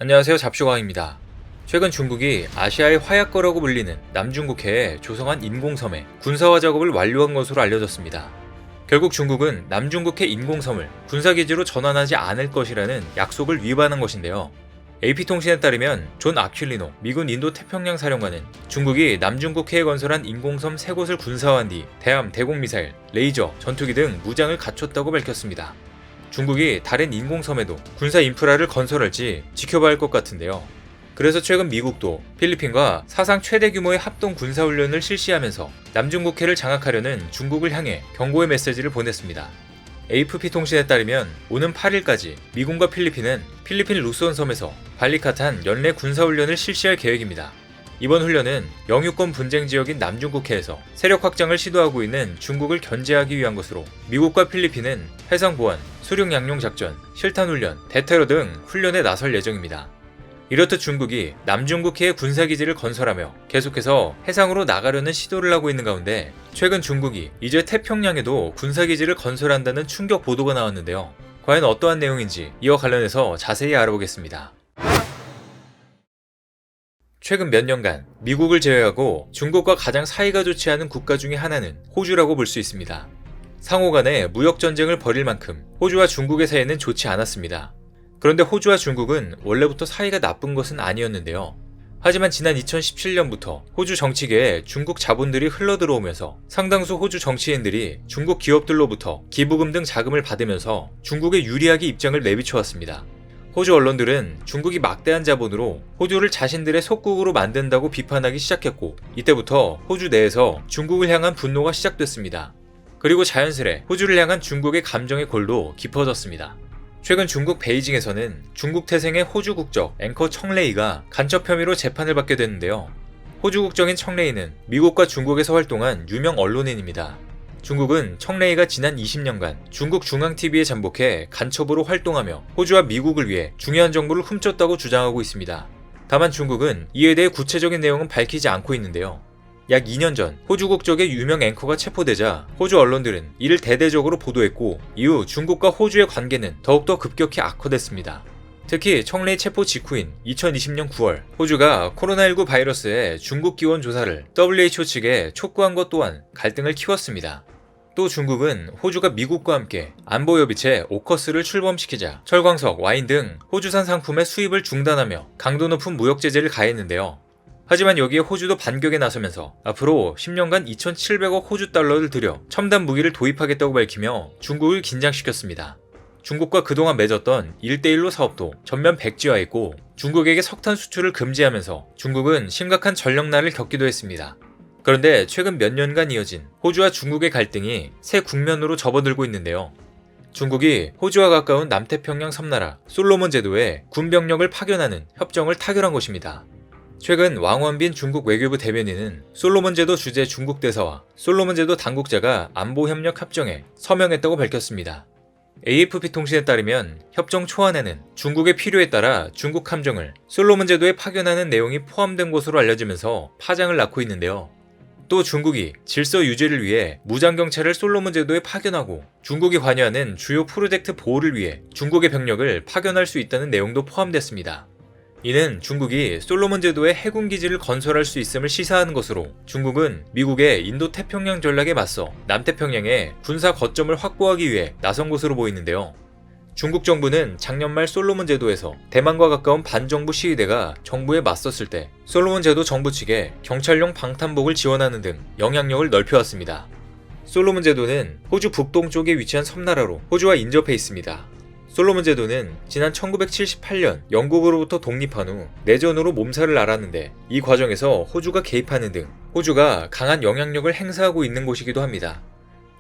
안녕하세요. 잡쇼광입니다. 최근 중국이 아시아의 화약거라고 불리는 남중국해에 조성한 인공섬에 군사화 작업을 완료한 것으로 알려졌습니다. 결국 중국은 남중국해 인공섬을 군사기지로 전환하지 않을 것이라는 약속을 위반한 것인데요. AP통신에 따르면 존 아퀼리노 미군 인도태평양 사령관은 중국이 남중국해에 건설한 인공섬 3곳을 군사화한 뒤 대함, 대공미사일, 레이저, 전투기 등 무장을 갖췄다고 밝혔습니다. 중국이 다른 인공섬에도 군사 인프라를 건설할지 지켜봐야 할 것 같은데요. 그래서 최근 미국도 필리핀과 사상 최대 규모의 합동 군사훈련을 실시하면서 남중국해를 장악하려는 중국을 향해 경고의 메시지를 보냈습니다. AFP통신에 따르면 오는 8일까지 미군과 필리핀은 필리핀 루소온 섬에서 발리카탄 연례 군사훈련을 실시할 계획입니다. 이번 훈련은 영유권 분쟁 지역인 남중국해에서 세력 확장을 시도하고 있는 중국을 견제하기 위한 것으로 미국과 필리핀은 해상보안, 수륙 양용 작전, 실탄훈련, 대테러 등 훈련에 나설 예정입니다. 이렇듯 중국이 남중국해에 군사기지를 건설하며 계속해서 해상으로 나가려는 시도를 하고 있는 가운데 최근 중국이 이제 태평양에도 군사기지를 건설한다는 충격 보도가 나왔는데요. 과연 어떠한 내용인지 이와 관련해서 자세히 알아보겠습니다. 최근 몇 년간 미국을 제외하고 중국과 가장 사이가 좋지 않은 국가 중에 하나는 호주라고 볼 수 있습니다. 상호 간에 무역 전쟁을 벌일 만큼 호주와 중국의 사이는 좋지 않았습니다. 그런데 호주와 중국은 원래부터 사이가 나쁜 것은 아니었는데요. 하지만 지난 2017년부터 호주 정치계에 중국 자본들이 흘러들어오면서 상당수 호주 정치인들이 중국 기업들로부터 기부금 등 자금을 받으면서 중국에 유리하게 입장을 내비쳐왔습니다. 호주 언론들은 중국이 막대한 자본으로 호주를 자신들의 속국으로 만든다고 비판하기 시작했고, 이때부터 호주 내에서 중국을 향한 분노가 시작됐습니다. 그리고 자연스레 호주를 향한 중국의 감정의 골도 깊어졌습니다. 최근 중국 베이징에서는 중국 태생의 호주 국적 앵커 청레이가 간첩 혐의로 재판을 받게 됐는데요. 호주 국적인 청레이는 미국과 중국에서 활동한 유명 언론인입니다. 중국은 청레이가 지난 20년간 중국 중앙TV에 잠복해 간첩으로 활동하며 호주와 미국을 위해 중요한 정보를 훔쳤다고 주장하고 있습니다. 다만 중국은 이에 대해 구체적인 내용은 밝히지 않고 있는데요. 약 2년 전 호주 국적의 유명 앵커가 체포되자 호주 언론들은 이를 대대적으로 보도했고, 이후 중국과 호주의 관계는 더욱더 급격히 악화됐습니다. 특히 청레이 체포 직후인 2020년 9월 호주가 코로나19 바이러스의 중국 기원 조사를 WHO 측에 촉구한 것 또한 갈등을 키웠습니다. 또 중국은 호주가 미국과 함께 안보협의체 오커스를 출범시키자 철광석, 와인 등 호주산 상품의 수입을 중단하며 강도 높은 무역 제재를 가했는데요. 하지만 여기에 호주도 반격에 나서면서 앞으로 10년간 2,700억 호주 달러를 들여 첨단 무기를 도입하겠다고 밝히며 중국을 긴장시켰습니다. 중국과 그동안 맺었던 1대1로 사업도 전면 백지화했고, 중국에게 석탄 수출을 금지하면서 중국은 심각한 전력난을 겪기도 했습니다. 그런데 최근 몇 년간 이어진 호주와 중국의 갈등이 새 국면으로 접어들고 있는데요. 중국이 호주와 가까운 남태평양 섬나라 솔로몬 제도에 군병력을 파견하는 협정을 타결한 것입니다. 최근 왕원빈 중국 외교부 대변인은 솔로몬 제도 주재 중국 대사와 솔로몬 제도 당국자가 안보협력 협정에 서명했다고 밝혔습니다. AFP통신에 따르면 협정 초안에는 중국의 필요에 따라 중국 함정을 솔로몬 제도에 파견하는 내용이 포함된 것으로 알려지면서 파장을 낳고 있는데요. 또 중국이 질서 유지를 위해 무장경찰을 솔로몬 제도에 파견하고 중국이 관여하는 주요 프로젝트 보호를 위해 중국의 병력을 파견할 수 있다는 내용도 포함됐습니다. 이는 중국이 솔로몬 제도에 해군 기지를 건설할 수 있음을 시사하는 것으로 중국은 미국의 인도태평양 전략에 맞서 남태평양에 군사 거점을 확보하기 위해 나선 것으로 보이는데요. 중국 정부는 작년 말 솔로몬 제도에서 대만과 가까운 반정부 시위대가 정부에 맞섰을 때 솔로몬 제도 정부 측에 경찰용 방탄복을 지원하는 등 영향력을 넓혀왔습니다. 솔로몬 제도는 호주 북동쪽에 위치한 섬나라로 호주와 인접해 있습니다. 솔로몬 제도는 지난 1978년 영국으로부터 독립한 후 내전으로 몸살을 앓았는데, 이 과정에서 호주가 개입하는 등 호주가 강한 영향력을 행사하고 있는 곳이기도 합니다.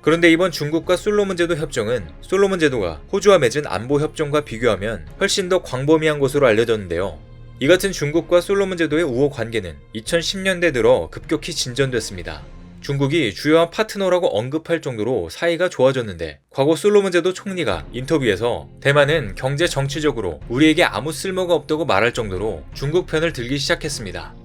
그런데 이번 중국과 솔로몬 제도 협정은 솔로몬 제도가 호주와 맺은 안보 협정과 비교하면 훨씬 더 광범위한 것으로 알려졌는데요. 이 같은 중국과 솔로몬 제도의 우호 관계는 2010년대 들어 급격히 진전됐습니다. 중국이 주요한 파트너라고 언급할 정도로 사이가 좋아졌는데, 과거 솔로몬 제도 총리가 인터뷰에서 대만은 경제 정치적으로 우리에게 아무 쓸모가 없다고 말할 정도로 중국 편을 들기 시작했습니다.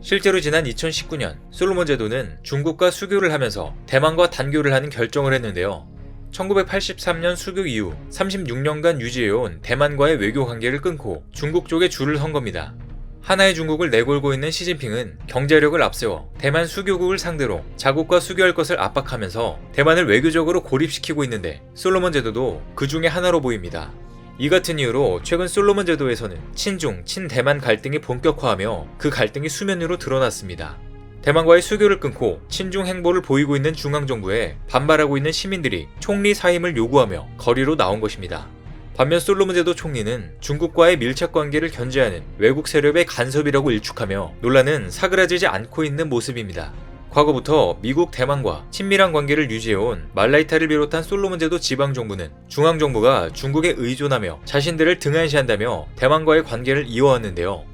실제로 지난 2019년 솔로몬 제도는 중국과 수교를 하면서 대만과 단교를 하는 결정을 했는데요. 1983년 수교 이후 36년간 유지해온 대만과의 외교 관계를 끊고 중국 쪽에 줄을 선 겁니다. 하나의 중국을 내걸고 있는 시진핑은 경제력을 앞세워 대만 수교국을 상대로 자국과 수교할 것을 압박하면서 대만을 외교적으로 고립시키고 있는데 솔로몬 제도도 그 중에 하나로 보입니다. 이 같은 이유로 최근 솔로몬 제도에서는 친중, 친대만 갈등이 본격화하며 그 갈등이 수면 위로 드러났습니다. 대만과의 수교를 끊고 친중 행보를 보이고 있는 중앙정부에 반발하고 있는 시민들이 총리 사임을 요구하며 거리로 나온 것입니다. 반면 솔로몬 제도 총리는 중국과의 밀착 관계를 견제하는 외국 세력의 간섭이라고 일축하며 논란은 사그라지지 않고 있는 모습입니다. 과거부터 미국, 대만과 친밀한 관계를 유지해온 말라이타를 비롯한 솔로몬 제도 지방정부는 중앙정부가 중국에 의존하며 자신들을 등한시한다며 대만과의 관계를 이어왔는데요.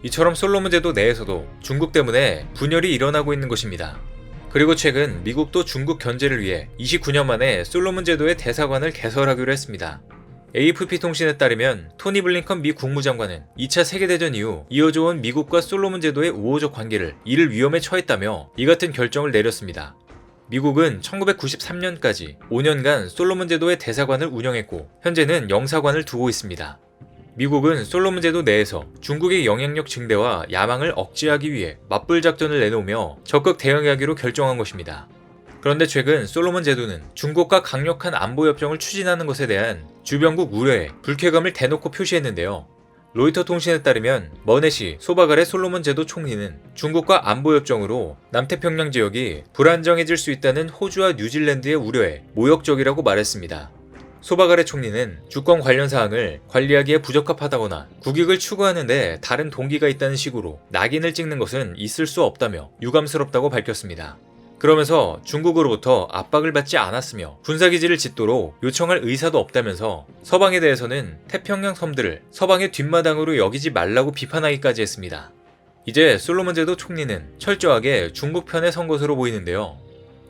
이처럼 솔로몬 제도 내에서도 중국 때문에 분열이 일어나고 있는 것입니다. 그리고 최근 미국도 중국 견제를 위해 29년 만에 솔로몬 제도의 대사관을 개설하기로 했습니다. AFP 통신에 따르면 토니 블링컨 미 국무장관은 2차 세계대전 이후 이어져온 미국과 솔로몬 제도의 우호적 관계를 이를 위험에 처했다며 이 같은 결정을 내렸습니다. 미국은 1993년까지 5년간 솔로몬 제도의 대사관을 운영했고 현재는 영사관을 두고 있습니다. 미국은 솔로몬 제도 내에서 중국의 영향력 증대와 야망을 억제하기 위해 맞불 작전을 내놓으며 적극 대응하기로 결정한 것입니다. 그런데 최근 솔로몬 제도는 중국과 강력한 안보협정을 추진하는 것에 대한 주변국 우려에 불쾌감을 대놓고 표시했는데요. 로이터 통신에 따르면 머네시 소바갈의 솔로몬 제도 총리는 중국과 안보협정으로 남태평양 지역이 불안정해질 수 있다는 호주와 뉴질랜드의 우려에 모욕적이라고 말했습니다. 소바갈의 총리는 주권 관련 사항을 관리하기에 부적합하다거나 국익을 추구하는데 다른 동기가 있다는 식으로 낙인을 찍는 것은 있을 수 없다며 유감스럽다고 밝혔습니다. 그러면서 중국으로부터 압박을 받지 않았으며 군사기지를 짓도록 요청할 의사도 없다면서 서방에 대해서는 태평양 섬들을 서방의 뒷마당으로 여기지 말라고 비판하기까지 했습니다. 이제 솔로몬 제도 총리는 철저하게 중국 편에 선 것으로 보이는데요.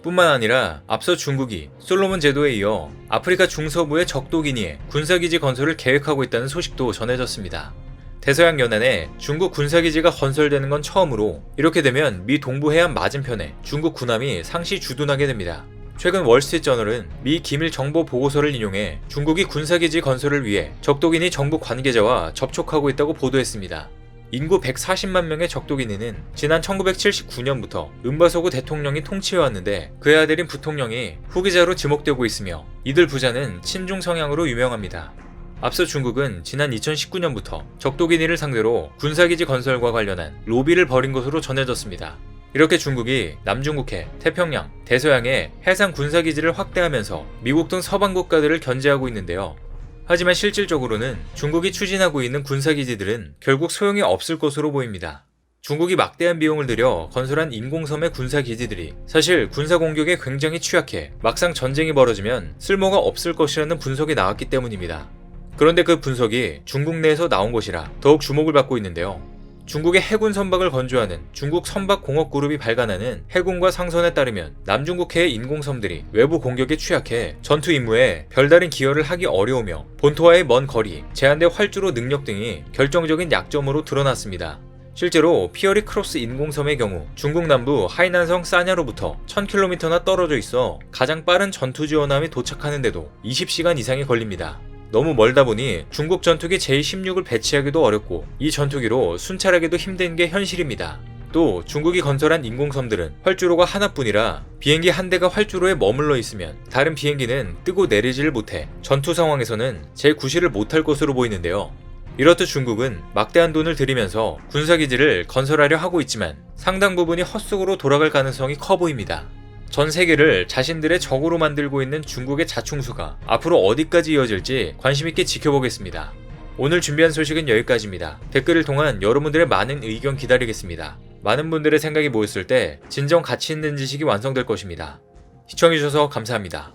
뿐만 아니라 앞서 중국이 솔로몬 제도에 이어 아프리카 중서부의 적도기니에 군사기지 건설을 계획하고 있다는 소식도 전해졌습니다. 대서양 연안에 중국 군사기지가 건설되는 건 처음으로 이렇게 되면 미 동부 해안 맞은편에 중국 군함이 상시 주둔하게 됩니다. 최근 월스트리트저널은 미 기밀 정보 보고서를 인용해 중국이 군사기지 건설을 위해 적도기니 정부 관계자와 접촉하고 있다고 보도했습니다. 인구 140만 명의 적도기니는 지난 1979년부터 은바소구 대통령이 통치해왔는데 그의 아들인 부통령이 후계자로 지목되고 있으며 이들 부자는 친중 성향으로 유명합니다. 앞서 중국은 지난 2019년부터 적도기니를 상대로 군사기지 건설과 관련한 로비를 벌인 것으로 전해졌습니다. 이렇게 중국이 남중국해, 태평양, 대서양에 해상 군사기지를 확대하면서 미국 등 서방 국가들을 견제하고 있는데요. 하지만 실질적으로는 중국이 추진하고 있는 군사기지들은 결국 소용이 없을 것으로 보입니다. 중국이 막대한 비용을 들여 건설한 인공섬의 군사기지들이 사실 군사공격에 굉장히 취약해 막상 전쟁이 벌어지면 쓸모가 없을 것이라는 분석이 나왔기 때문입니다. 그런데 그 분석이 중국 내에서 나온 것이라 더욱 주목을 받고 있는데요. 중국의 해군 선박을 건조하는 중국 선박공업그룹이 발간하는 해군과 상선에 따르면 남중국해의 인공섬들이 외부 공격에 취약해 전투 임무에 별다른 기여를 하기 어려우며 본토와의 먼 거리, 제한된 활주로 능력 등이 결정적인 약점으로 드러났습니다. 실제로 피어리 크로스 인공섬의 경우 중국 남부 하이난성 싸냐로부터 1000km나 떨어져 있어 가장 빠른 전투 지원함이 도착하는데도 20시간 이상이 걸립니다. 너무 멀다 보니 중국 전투기 제16을 배치하기도 어렵고 이 전투기로 순찰하기도 힘든 게 현실입니다. 또 중국이 건설한 인공섬들은 활주로가 하나뿐이라 비행기 한 대가 활주로에 머물러 있으면 다른 비행기는 뜨고 내리지를 못해 전투 상황에서는 제9시를 못할 것으로 보이는데요. 이렇듯 중국은 막대한 돈을 들이면서 군사기지를 건설하려 하고 있지만 상당 부분이 헛수고로 돌아갈 가능성이 커 보입니다. 전 세계를 자신들의 적으로 만들고 있는 중국의 자충수가 앞으로 어디까지 이어질지 관심있게 지켜보겠습니다. 오늘 준비한 소식은 여기까지입니다. 댓글을 통한 여러분들의 많은 의견 기다리겠습니다. 많은 분들의 생각이 모였을 때 진정 가치 있는 지식이 완성될 것입니다. 시청해주셔서 감사합니다.